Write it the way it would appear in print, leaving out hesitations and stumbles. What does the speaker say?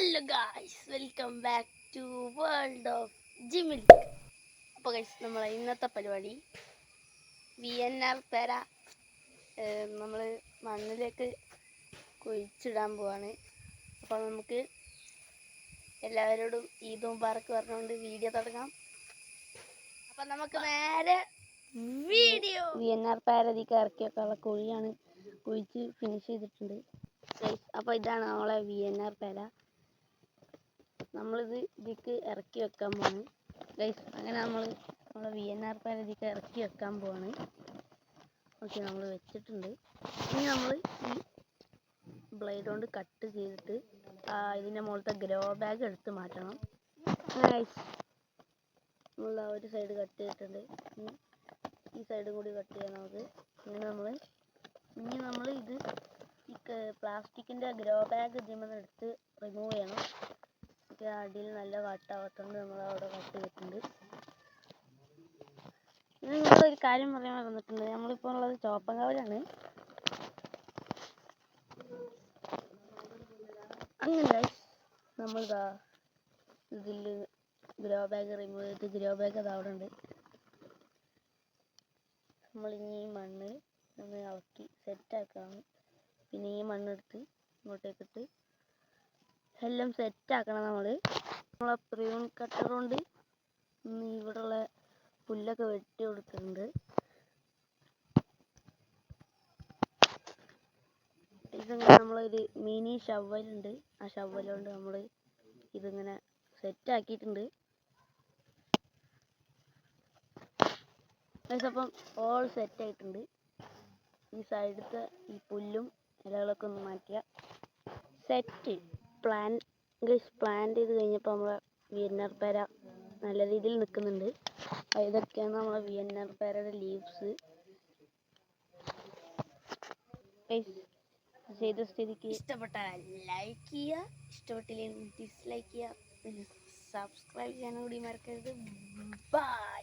Hello guys, welcome back to world of ജിമിൽ. അപ്പോൾ guys, നമ്മളെ ഇന്നത്തെ പരിപാടി VNR പേര നമ്മൾ മണ്ണിലേക്ക് കുഴിച്ചിടാൻ പോവാണ്. അപ്പോൾ നമുക്ക് എല്ലാവരോടും ഈദ് മുബാറക്ക് പറഞ്ഞുകൊണ്ട് വീഡിയോ തുടങ്ങാം. അപ്പം നമുക്ക് നേരെ വീഡിയോ. VNR പേരതിക്ക് ഇറക്കി വെക്കാനുള്ള കുഴിയാണ്, കുഴിച്ച് ഫിനിഷ് ചെയ്തിട്ടുണ്ട് ഗൈസ്. അപ്പോൾ ഇതാണ് നമ്മളെ VNR പേര. നമ്മളിത് ഇതിക്ക് ഇറക്കി വെക്കാൻ പോവാണ് ഗൈസ്. അങ്ങനെ നമ്മളെ VNR പേര ഇതിക്ക് ഇറക്കി വെക്കാൻ പോവാണ്. ഓക്കെ, നമ്മൾ വെച്ചിട്ടുണ്ട്. ഇനി നമ്മൾ ഈ ബ്ലേഡ് കൊണ്ട് കട്ട് ചെയ്തിട്ട് ഇതിൻ്റെ മുകളിലത്തെ ഗ്രോ ബാഗ് എടുത്ത് മാറ്റണം ഗൈസ്. നമ്മൾ ഒരു സൈഡ് കട്ട് ചെയ്തിട്ടുണ്ട്, ഈ സൈഡും കൂടി കട്ട് ചെയ്യാം നമുക്ക്. ഇനി നമ്മൾ ഇത് ഈ പ്ലാസ്റ്റിക്കിൻ്റെ ഗ്രോ ബാഗ് ഇതിൽ എടുത്ത് റിമൂവ് ചെയ്യണം. അടിയിൽ നല്ല കട്ടാവാത്തോണ്ട് നമ്മൾ അവിടെ കട്ട് ചെയ്തിട്ടുണ്ട്. ഇനി നിങ്ങളൊരു കാര്യം പറയാൻ മറന്നിട്ടുണ്ട്, നമ്മളിപ്പോൾ ഉള്ളത് ചോപ്പങ്കാവിലാണ്. അങ്ങനെ നമ്മളിതാ ഇതിൽ ഗ്രോ ബാഗ് റിമൂവ് ചെയ്തിട്ട് ഗ്രോ ബാഗ് അത് അവിടെ ഉണ്ട്. നമ്മളിനി ഈ മണ്ണ് ഒന്ന് ഇളക്കി സെറ്റാക്കണം. പിന്നെ ഈ മണ്ണെടുത്ത് ഇങ്ങോട്ടേക്കിട്ട് എല്ലാം സെറ്റാക്കണം. നമ്മളെ പ്രിയൂൺ കട്ടർ കൊണ്ട് ഇവിടെയുള്ള പുല്ലൊക്കെ വെട്ടി കൊടുക്കുന്നുണ്ട്. ഇതിങ്ങനെ നമ്മളൊരു മിനി ഷവലുണ്ട്, ആ ഷവൽ കൊണ്ട് നമ്മൾ ഇതിങ്ങനെ സെറ്റാക്കിയിട്ടുണ്ട്. അപ്പം ഓൾ സെറ്റായിട്ടുണ്ട്. ഈ സൈഡത്തെ ഈ പുല്ലും ഇലകളൊക്കെ ഒന്ന് മാറ്റിയ സെറ്റ്. പ്ലാന്റ് ചെയ്ത് കഴിഞ്ഞപ്പോൾ നമ്മളെ VNR പേര നല്ല രീതിയിൽ നിൽക്കുന്നുണ്ട്. ഇതൊക്കെയാണ് നമ്മളെ VNR പേരയുടെ ലീവ്സ്. ചെയ്ത സ്ഥിതിക്ക് ഇഷ്ടപ്പെട്ടാൽ ലൈക്ക് ചെയ്യുക, ഇഷ്ടപ്പെട്ടില്ലെങ്കിൽ ഡിസ്ലൈക്ക് ചെയ്യുക, സബ്സ്ക്രൈബ് ചെയ്യാൻ കൂടി മറക്കരുത്. ബൈ.